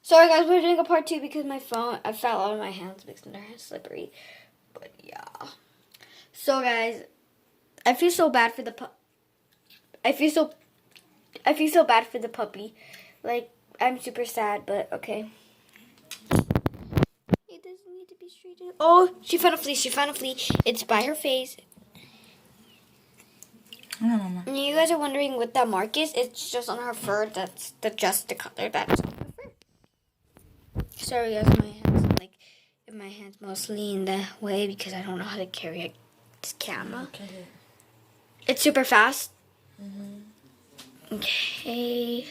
Sorry guys, we're doing a part 2 because my phone, I fell out of my hands because they're slippery. But yeah. So guys, I feel so bad for the I feel so bad for the puppy. Like, I'm super sad, but okay. It doesn't need to be treated. Oh, she found a flea. She found a flea. It's by her face. No, Mama. And you guys are wondering what that mark is. It's just on her fur. That's just the color that's on her fur. Sorry guys, my hand's mostly in the way because I don't know how to carry this camera. Okay. It's super fast. Mm-hmm. Okay.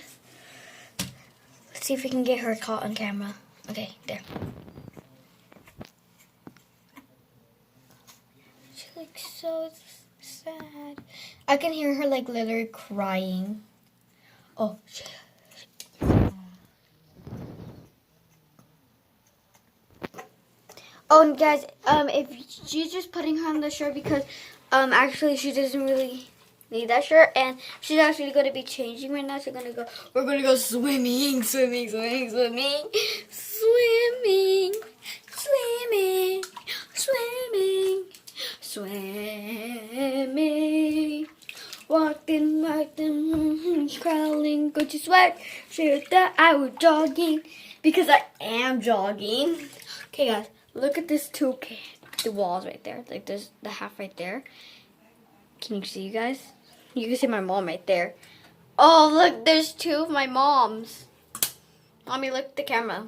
Let's see if we can get her caught on camera. Okay, there. She looks so sad. I can hear her like literally crying. Oh, shit. Oh, and guys, if she's just putting her on the shirt because, actually she doesn't really need that shirt, and she's actually going to be changing right now. We're going to go swimming, swimming, swimming, swimming, swimming, swimming, swimming, swimming. Walking, crawling, go to sweat, shirt that I was jogging, because I am jogging. Okay, guys. Look at this two, the walls right there. Like there's the half right there. Can you see, you guys? You can see my mom right there. Oh, look, there's two of my moms. Mommy, look at the camera.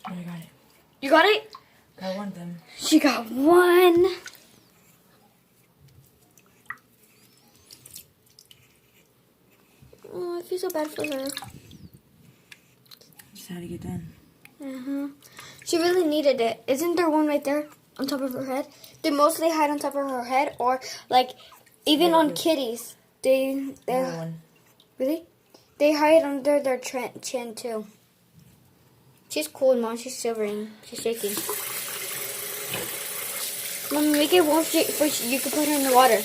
Oh, I got it. You got it? Got one of them. She got one. Oh, I feel so bad for her. Just had to get done. She really needed it. Isn't there one right there on top of her head? They mostly hide on top of her head, or like even on kitties. They One. really they hide under their chin too. She's cold, Mom. She's shivering. She's shaking. Mom, make it warm first. You can put her in the water.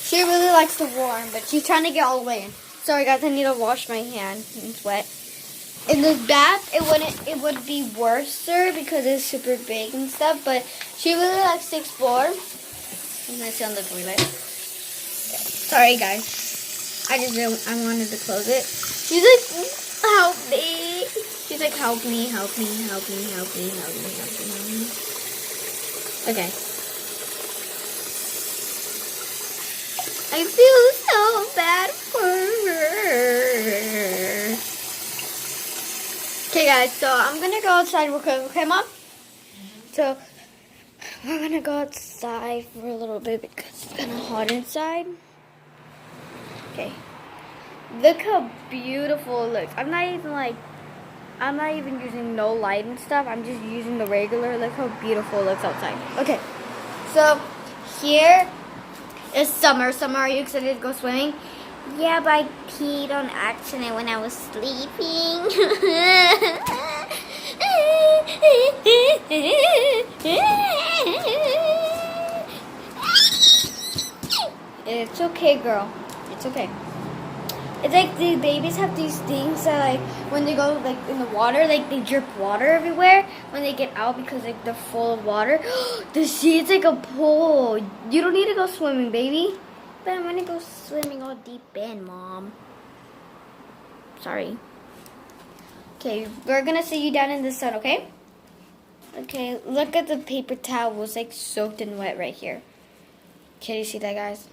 She really likes the warm, but she's trying to get all the way in. Sorry guys, I need to wash my hand. It's wet. In the bath, it would be worse because it's super big and stuff, but she really likes to explore. And I see on the toilet. Sorry guys. I wanted to close it. She's like, help me. She's like, help me, help me, help me, help me, help me, help me, help me. Okay. I feel so bad for her. Okay, guys, so I'm going to go outside real quick. Okay, Mom? So, we're going to go outside for a little bit because it's kind of hot inside. Okay. Look how beautiful it looks. I'm not even using no light and stuff. I'm just using the regular. Look how beautiful it looks outside. Okay. So, here... It's summer. Summer, are you excited to go swimming? Yeah, but I peed on accident when I was sleeping. It's okay, girl. It's okay. It's like the babies have these things that like when they go like in the water, like they drip water everywhere when they get out because like they're full of water. The sea's like a pool. You don't need to go swimming, baby. But I'm gonna go swimming all deep in, Mom. Sorry. Okay, we're gonna sit you down in the sun, okay? Okay, look at the paper towels like soaked and wet right here. Can you see that, guys?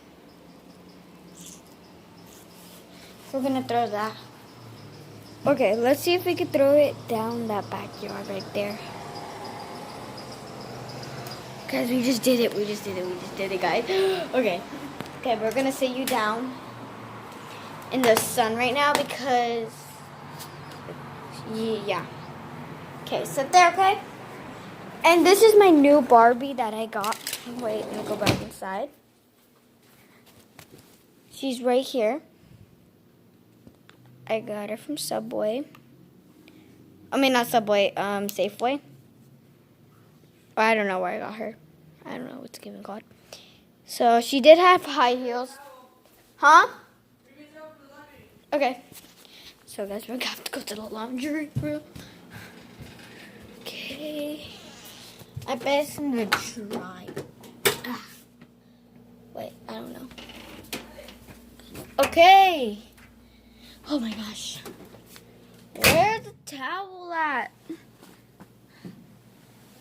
We're gonna throw that. Okay, let's see if we can throw it down that backyard right there. Guys, we just did it. We just did it, guys. Okay. Okay, we're gonna sit you down in the sun right now because, yeah. Okay, sit there, okay? And this is my new Barbie that I got. Wait, let me go back inside. She's right here. I got her from Subway. I mean, not Subway, Safeway. I don't know where I got her. I don't know what's even called. So she did have high heels. Huh? Okay. So guys, we're gonna have to go to the laundry room. Okay. I bet it's gonna dry. Ah. Wait, I don't know. Okay. Oh my gosh. Where's the towel at?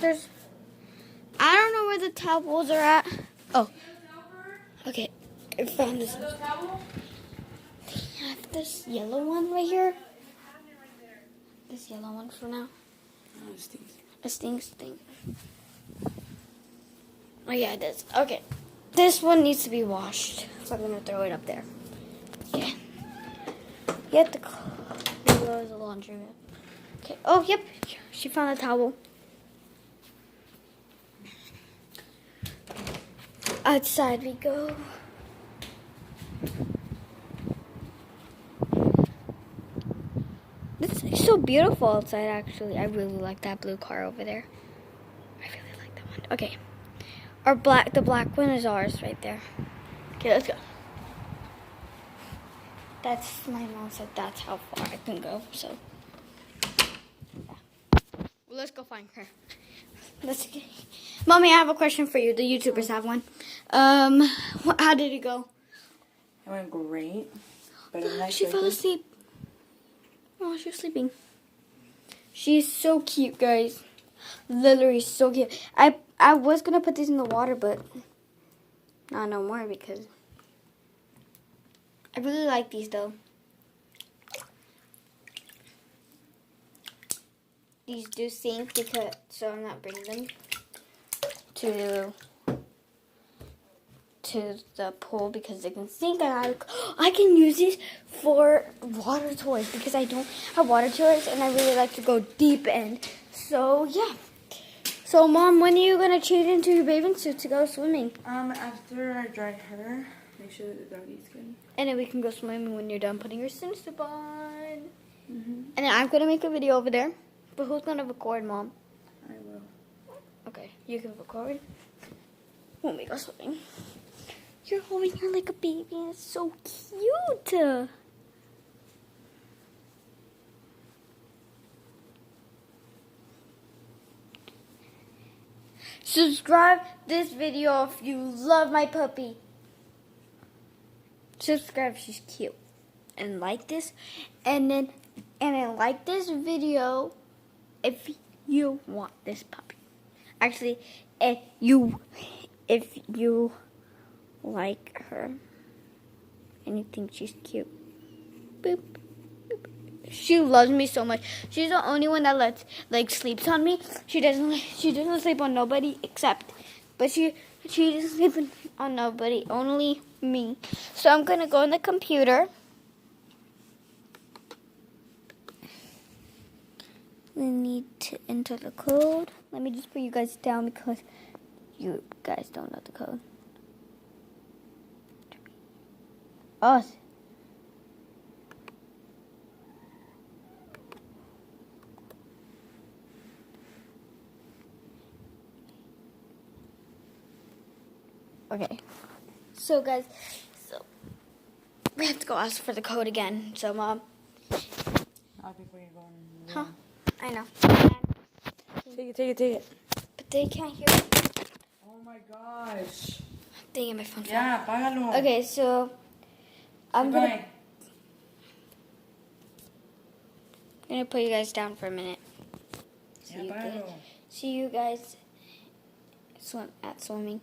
I don't know where the towels are at. Oh. Okay. I found this. I have this yellow one right here. This yellow one for now. Oh, it stinks. It stinks. Oh yeah, it does. Okay. This one needs to be washed. So I'm gonna throw it up there. Yeah. You have to close the laundry room. Okay. Oh, yep. She found a towel. Outside we go. It's so beautiful outside, actually. I really like that blue car over there. I really like that one. Okay. The black one is ours right there. Okay, let's go. That's, my mom said that's how far I can go, so. Yeah. Well, let's go find her. Let's get. Mommy, I have a question for you. The YouTubers have one. How did it go? It went great. But it nice She fell asleep. Oh, she was sleeping. She's so cute, guys. Literally so cute. I was gonna put these in the water, but not no more because I really like these though. These do sink because so I'm not bringing them to the pool because they can sink, and I can use these for water toys because I don't have water toys and I really like to go deep end. So yeah. So Mom, when are you gonna change into your bathing suit to go swimming? After I dry her, make sure that the doggy's good. And then we can go swimming when you're done putting your swimsuit on. Mm-hmm. And then I'm gonna make a video over there. But who's gonna record, Mom? I will. Okay, you can record when we go swimming. You're holding her like a baby and it's so cute. Subscribe this video if you love my puppy. Subscribe, she's cute. And like this. And then like this video if you want this puppy. Actually, if you like her and you think she's cute. Boop. She loves me so much. She's the only one that sleeps on me. She doesn't sleep on nobody except, but she doesn't sleep on nobody, only me. So I'm gonna go on the computer. We need to enter the code. Let me just put you guys down because you guys don't know the code. Oh. Okay. So guys, we have to go ask for the code again. So Mom. I'll be before you go in. Huh? I know. Take it. But they can't hear it. Oh my gosh. Dang it, my phone. Yeah, apágalo. Okay, so I'm Bye. gonna put you guys down for a minute. Yeah, apágalo. See you guys at swimming.